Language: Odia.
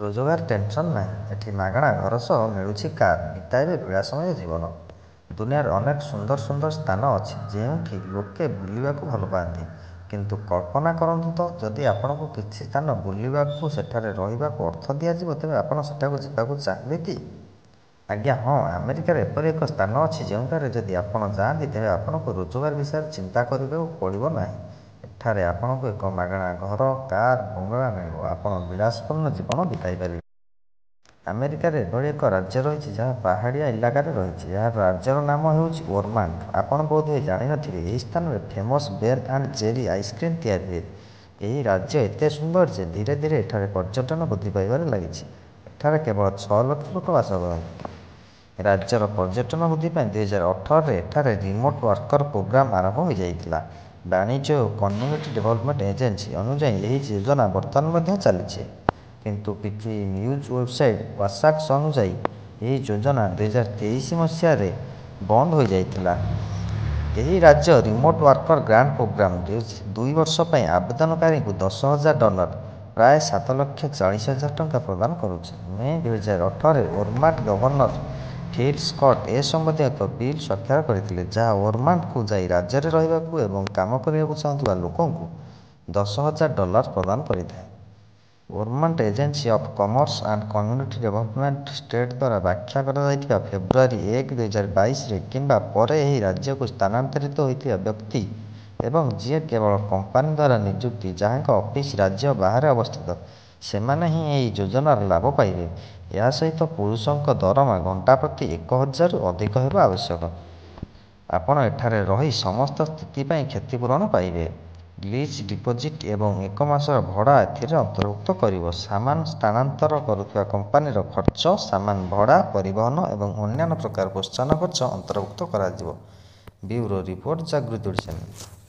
ରୋଜଗାର ଟେନସନ୍ ନାହିଁ। ଏଠି ମାଗଣା ଘର ସହ ମିଳୁଛି କାର୍। ବିତାଇବେ ବିଳାସମୟ ଜୀବନ। ଦୁନିଆରେ ଅନେକ ସୁନ୍ଦର ସୁନ୍ଦର ସ୍ଥାନ ଅଛି ଯେଉଁଠି ଲୋକେ ବୁଲିବାକୁ ଭଲ ପାଆନ୍ତି। କିନ୍ତୁ କଳ୍ପନା କରନ୍ତୁ ତ, ଯଦି ଆପଣଙ୍କୁ କିଛି ସ୍ଥାନ ବୁଲିବାକୁ ସେଠାରେ ରହିବାକୁ ଅର୍ଥ ଦିଆଯିବ, ତେବେ ଆପଣ ସେଠାକୁ ଯିବାକୁ ଚାହିଁବେ କି? ଆଜ୍ଞା ହଁ, ଆମେରିକାରେ ଏପରି ଏକ ସ୍ଥାନ ଅଛି ଯେଉଁଠାରେ ଯଦି ଆପଣ ଯାଆନ୍ତି ତେବେ ଆପଣଙ୍କୁ ରୋଜଗାର ବିଷୟରେ ଚିନ୍ତା କରିବାକୁ ପଡ଼ିବ ନାହିଁ। ଏଠାରେ ଆପଣଙ୍କୁ ଏକ ମାଗଣା ଘର, କାର୍, ବଙ୍ଗଳା ମିଳିବ। ଆପଣ ବିଳାସପୂର୍ଣ୍ଣ ଜୀବନ ବିତାଇ ପାରିବେ। ଆମେରିକାରେ ଏଭଳି ଏକ ରାଜ୍ୟ ରହିଛି ଯାହା ପାହାଡ଼ିଆ ଇଲାକାରେ ରହିଛି। ଏହାର ରାଜ୍ୟର ନାମ ହେଉଛି ଓରମାଣ୍ଡ। ଆପଣ ବୋଧହୁଏ ଜାଣିନଥିବେ, ଏହି ସ୍ଥାନରେ famous Ben and Jerry ice cream ତିଆରି ହୁଏ। ଏହି ରାଜ୍ୟ ଏତେ ସୁନ୍ଦର ଯେ ଧୀରେ ଧୀରେ ଏଠାରେ ପର୍ଯ୍ୟଟନ ବୃଦ୍ଧି ପାଇବାରେ ଲାଗିଛି। ଏଠାରେ କେବଳ 6 ଲକ୍ଷ ଲୋକ ବାସ କରନ୍ତି। ରାଜ୍ୟର ପର୍ଯ୍ୟଟନ ବୃଦ୍ଧି ପାଇଁ 2018ରେ ଏଠାରେ ରିମୋଟ୍ ୱାର୍କର ପ୍ରୋଗ୍ରାମ ଆରମ୍ଭ ହୋଇଯାଇଥିଲା। ବାଣିଜ୍ୟ ଓ କମ୍ୟୁନିଟି ଡେଭଲପମେଣ୍ଟ ଏଜେନ୍ସି ଅନୁଯାୟୀ ଏହି ଯୋଜନା ବର୍ତ୍ତମାନ ମଧ୍ୟ ଚାଲିଛି। କିନ୍ତୁ କିଛି ନ୍ୟୁଜ୍ ୱେବସାଇଟ୍ ୱାସାକ୍ସ ଅନୁଯାୟୀ ଏହି ଯୋଜନା 2023 ମସିହାରେ ବନ୍ଦ ହୋଇଯାଇଥିଲା। ଏହି ରାଜ୍ୟ ରିମୋଟ୍ ୱାର୍କର ଗ୍ରାଣ୍ଟ ପ୍ରୋଗ୍ରାମ 2 ବର୍ଷ ପାଇଁ ଆବେଦନକାରୀଙ୍କୁ $10,000 ପ୍ରାୟ $7,40,000 ଟଙ୍କା ପ୍ରଦାନ କରୁଛି। ମେ 2018ରେ ଓରମାଣ୍ଡ ଗଭର୍ଣ୍ଣର ଫିଲ୍ ସ୍କଟ୍ ଏ ସମ୍ବନ୍ଧୀୟ ଏକ ବିଲ୍ ସ୍ୱାକ୍ଷର କରିଥିଲେ, ଯାହା ଓରମାଣ୍ଡକୁ ଯାଇ ରାଜ୍ୟରେ ରହିବାକୁ ଏବଂ କାମ କରିବାକୁ ଚାହୁଁଥିବା ଲୋକଙ୍କୁ $10,000 ପ୍ରଦାନ କରିଥାଏ। ଓରମାଣ୍ଡ agency of commerce and community development state ଦ୍ୱାରା ବ୍ୟାଖ୍ୟା କରାଯାଇଥିବା ଫେବୃଆରୀ 1, 2022ରେ କିମ୍ବା ପରେ ଏହି ରାଜ୍ୟକୁ ସ୍ଥାନାନ୍ତରିତ ହୋଇଥିବା ବ୍ୟକ୍ତି ଏବଂ ଯିଏ କେବଳ କମ୍ପାନୀ ଦ୍ୱାରା ନିଯୁକ୍ତି, ଯାହାଙ୍କ ଅଫିସ ରାଜ୍ୟ ବାହାରେ ଅବସ୍ଥିତ, ସେମାନେ ହିଁ ଏହି ଯୋଜନାର ଲାଭ ପାଇବେ। ଏହା ସହିତ ପୁରୁଷଙ୍କ ଦରମା ଘଣ୍ଟା ପ୍ରତି $1,000ରୁ ଅଧିକ ହେବା ଆବଶ୍ୟକ। ଆପଣ ଏଠାରେ ରହି ସମସ୍ତ ସ୍ଥିତି ପାଇଁ କ୍ଷତିପୂରଣ ପାଇବେ। ଲିଜ୍ ଡିପୋଜିଟ୍ ଏବଂ 1 ମାସର ଭଡ଼ା ଏଥିରେ ଅନ୍ତର୍ଭୁକ୍ତ କରିବ। ସାମାନ ସ୍ଥାନାନ୍ତର କରୁଥିବା କମ୍ପାନୀର ଖର୍ଚ୍ଚ, ସାମାନ ଭଡ଼ା, ପରିବହନ ଏବଂ ଅନ୍ୟାନ୍ୟ ପ୍ରକାର ପ୍ରୋତ୍ସାହନ ଖର୍ଚ୍ଚ ଅନ୍ତର୍ଭୁକ୍ତ କରାଯିବ। ବ୍ୟୁରୋ ରିପୋର୍ଟ, ଜାଗୃତି ଓଡ଼ିଶା ନ୍ୟୁଜ୍।